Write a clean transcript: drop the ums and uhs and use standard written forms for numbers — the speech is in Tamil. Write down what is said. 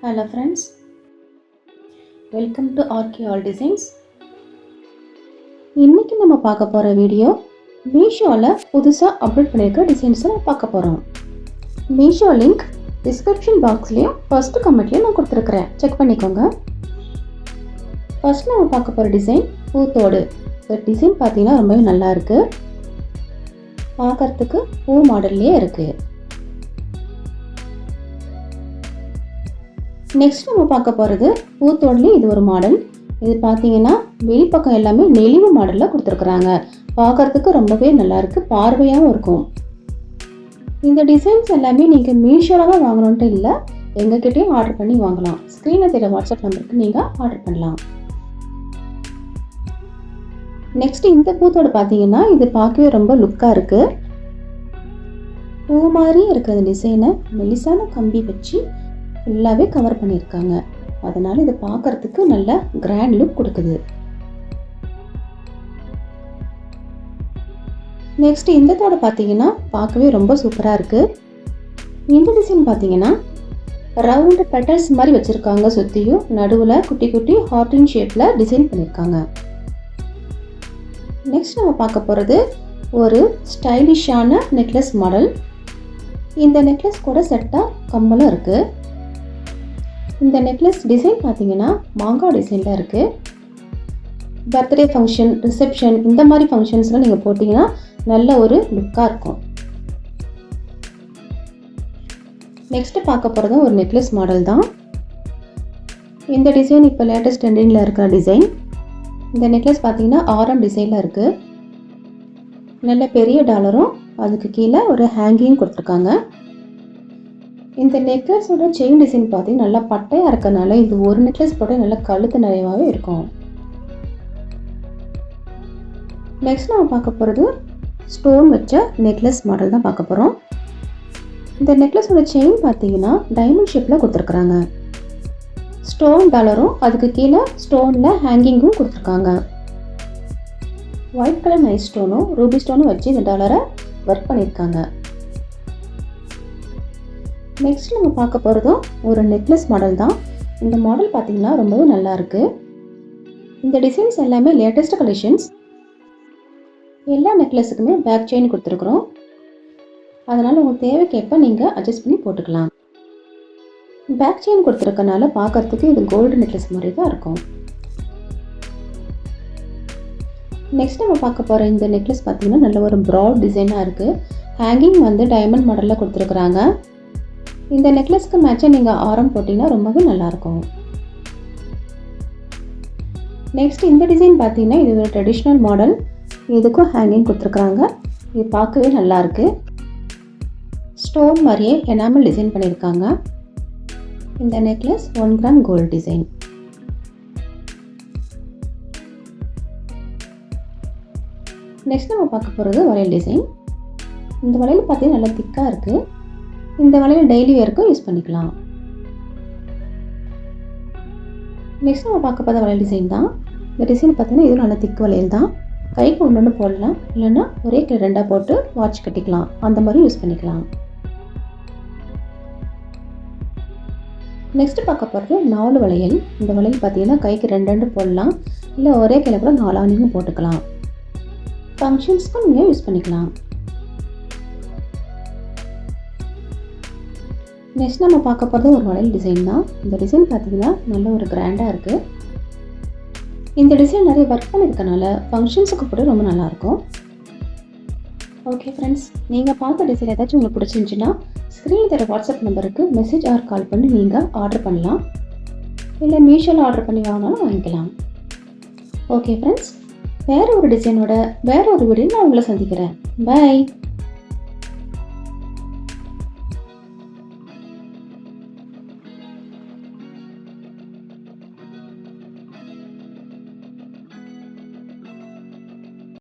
Hello friends, welcome to RK All Designs. இன்னைக்கு நம்ம பார்க்க போற வீடியோ மீஷோல புதுசா அப்டேட் பண்ணிருக்க டிசைன்ஸ் நம்ம பார்க்க போறோம். மீஷோ லிங்க் டிஸ்கிரிப்ஷன் பாக்ஸ்லயும் ஃபர்ஸ்ட் கமெண்ட்லயும் நான் கொடுத்திருக்கேன். செக் பண்ணிக்கோங்க. ஃபர்ஸ்ட் நம்ம பார்க்க போற டிசைன் பூத்தோடு. இந்த டிசைன் பார்த்தீங்கன்னா ரொம்பவே நல்லா இருக்கு. பார்க்கிறதுக்கு பூ மாடல்லே இருக்கு. நெக்ஸ்ட் நம்ம பார்க்க போகிறது பூத்தோடலே இது ஒரு மாடல். இது பார்த்தீங்கன்னா வெளிப்பக்கம் எல்லாமே நெளிவு மாடலில் கொடுத்துருக்குறாங்க. பார்க்கறதுக்கு ரொம்பவே நல்லா இருக்கு, பார்வையாகவும் இருக்கும். இந்த டிசைன்ஸ் எல்லாமே நீங்கள் மீஷோவில் தான் வாங்கணுன்ட்டு இல்லை, எங்ககிட்டயும் ஆர்டர் பண்ணி வாங்கலாம். ஸ்க்ரீனில் தெரிய வாட்ஸ்அப் நம்பருக்கு நீங்கள் ஆர்டர் பண்ணலாம். நெக்ஸ்ட் இந்த பூத்தோடு பார்த்தீங்கன்னா இது பார்க்கவே ரொம்ப லுக்காக இருக்கு. பூ மாதிரியே இருக்கிற டிசைனை மெலிசான கம்பி வச்சு ஃபுல்லாகவே கவர் பண்ணியிருக்காங்க. அதனால் இது பார்க்குறதுக்கு நல்ல கிராண்ட் லுக் கொடுக்குது. நெக்ஸ்ட் இந்த தோடு பார்த்தீங்கன்னா பார்க்கவே ரொம்ப சூப்பராக இருக்குது. இந்த டிசைன் பார்த்தீங்கன்னா ரவுண்டு பெட்டல்ஸ் மாதிரி வச்சுருக்காங்க. சுற்றியும் நடுவில் குட்டி குட்டி ஹார்டின் ஷேப்பில் டிசைன் பண்ணியிருக்காங்க. நெக்ஸ்ட் நம்ம பார்க்க போகிறது ஒரு ஸ்டைலிஷான நெக்லஸ் மாடல். இந்த நெக்லஸ் கூட செட்டாக கம்மலும் இருக்குது. இந்த நெக்லஸ் டிசைன் பார்த்தீங்கன்னா மாங்காய் டிசைனில் இருக்குது. பர்த்டே ஃபங்க்ஷன், ரிசப்ஷன் இந்த மாதிரி ஃபங்க்ஷன்ஸ்லாம் நீங்கள் போட்டிங்கன்னா நல்ல ஒரு லுக்காக இருக்கும். நெக்ஸ்ட்டு பார்க்க போகிறது ஒரு நெக்லஸ் மாடல் தான். இந்த டிசைன் இப்போ லேட்டஸ்ட் ட்ரெண்டிங்கில் இருக்கிற டிசைன். இந்த நெக்லஸ் பார்த்தீங்கன்னா ஆரம் டிசைனில் இருக்குது. நல்ல பெரிய டாலரும் அதுக்கு கீழே ஒரு ஹேங்கிங் கொடுத்துருக்காங்க. இந்த நெக்லஸோட செயின் டிசைன் பார்த்தீங்கன்னா நல்லா பட்டையாக இருக்கனால இது ஒரு நெக்லஸ் போட நல்லா கழுத்து நிறையவாகவே இருக்கும். நெக்ஸ்ட் நம்ம பார்க்க போகிறது ஸ்டோன் வச்ச நெக்லஸ் மாடல் தான் பார்க்க போகிறோம். இந்த நெக்லஸோட செயின் பார்த்தீங்கன்னா டைமண்ட் ஷேப்பில் கொடுத்துருக்குறாங்க. ஸ்டோன் டாலரும் அதுக்கு கீழே ஸ்டோனில் ஹேங்கிங்கும் கொடுத்துருக்காங்க. ஒயிட் கலர் நைஸ் ஸ்டோனும் ரூபி ஸ்டோனும் வச்சு இந்த டாலரை ஒர்க் பண்ணியிருக்காங்க. நெக்ஸ்ட் நம்ம பார்க்க போகிறதும் ஒரு நெக்லஸ் மாடல் தான். இந்த மாடல் பார்த்தீங்கன்னா ரொம்பவே நல்லா இருக்கு. இந்த டிசைன்ஸ் எல்லாமே லேட்டஸ்ட் கலெக்ஷன்ஸ். எல்லா நெக்லஸுக்குமே பேக் செயின் கொடுத்துருக்குறோம். அதனால் உங்கள் தேவைக்கேற்ப நீங்கள் அட்ஜஸ்ட் பண்ணி போட்டுக்கலாம். பேக் செயின் கொடுத்துருக்கனால பார்க்கறதுக்கு இது கோல்டு நெக்லஸ் மாதிரி தான் இருக்கும். நெக்ஸ்ட் நம்ம பார்க்க போகிற இந்த நெக்லஸ் பார்த்தீங்கன்னா நல்ல ஒரு ப்ராட் டிசைனாக இருக்குது. ஹேங்கிங் வந்து டைமண்ட் மாடலில் கொடுத்துருக்குறாங்க. இந்த நெக்லஸ்க்கு மேட்சாக நீங்கள் ஆரம் போட்டிங்கன்னா ரொம்பவே நல்லாயிருக்கும். நெக்ஸ்ட் இந்த டிசைன் பார்த்தீங்கன்னா இது ஒரு ட்ரெடிஷ்னல் மாடல். இதுக்கும் ஹேங்கிங் கொடுத்துருக்குறாங்க. இது பார்க்கவே நல்லாயிருக்கு. ஸ்டோன் மாதிரியே எனாமல் டிசைன் பண்ணியிருக்காங்க. இந்த necklace 1 gram gold design. Next நம்ம பார்க்க போகிறது வளையல் டிசைன். இந்த வளையல் பார்த்தீங்கன்னா நல்லா திக்காக இருக்குது. இந்த வளையல் டெய்லி வேர்க்கும் யூஸ் பண்ணிக்கலாம். நெக்ஸ்ட் நம்ம பார்க்க போகிற வளையல் டிசைன் தான். இந்த டிசைன் பார்த்தீங்கன்னா இது நல்ல திக்கு வளையல் தான். கைக்கு ஒன்று போடலாம், இல்லைன்னா ஒரே கை 2 போட்டு வாட்ச் கட்டிக்கலாம். அந்த மாதிரி யூஸ் பண்ணிக்கலாம். நெக்ஸ்ட் பார்க்க போகிறது 4 வளையல். இந்த வளையல் பார்த்தீங்கன்னா கைக்கு 2 போடலாம், இல்லை ஒரே கையில் கூட 4 ஆணியும் போட்டுக்கலாம். ஃபங்க்ஷன்ஸ்க்கும் நீங்கள் யூஸ் பண்ணிக்கலாம். நெக்ஸ்ட் நம்ம பார்க்க போகிறது ஒரு வளையல் டிசைன் தான். இந்த டிசைன் பார்த்தீங்கன்னா நல்ல ஒரு கிராண்டாக இருக்குது. இந்த டிசைன் நிறைய ஒர்க் பண்ணியிருக்கனால ஃபங்க்ஷன்ஸுக்கு கூட ரொம்ப நல்லாயிருக்கும். ஓகே ஃப்ரெண்ட்ஸ், நீங்கள் பார்த்த டிசைன் ஏதாச்சும் உங்களுக்கு பிடிச்சிருந்துச்சுன்னா ஸ்க்ரீனில் தர வாட்ஸ்அப் நம்பருக்கு மெசேஜ் ஆர் கால் பண்ணி நீங்கள் ஆர்டர் பண்ணலாம். இல்லை மீஷோவில் ஆர்டர் பண்ணி வாங்கினாலும் வாங்கிக்கலாம். ஓகே ஃப்ரெண்ட்ஸ், வேறு ஒரு டிசைனோட வேறு ஒரு வீடியோ நான் உங்களை சந்திக்கிறேன். பை.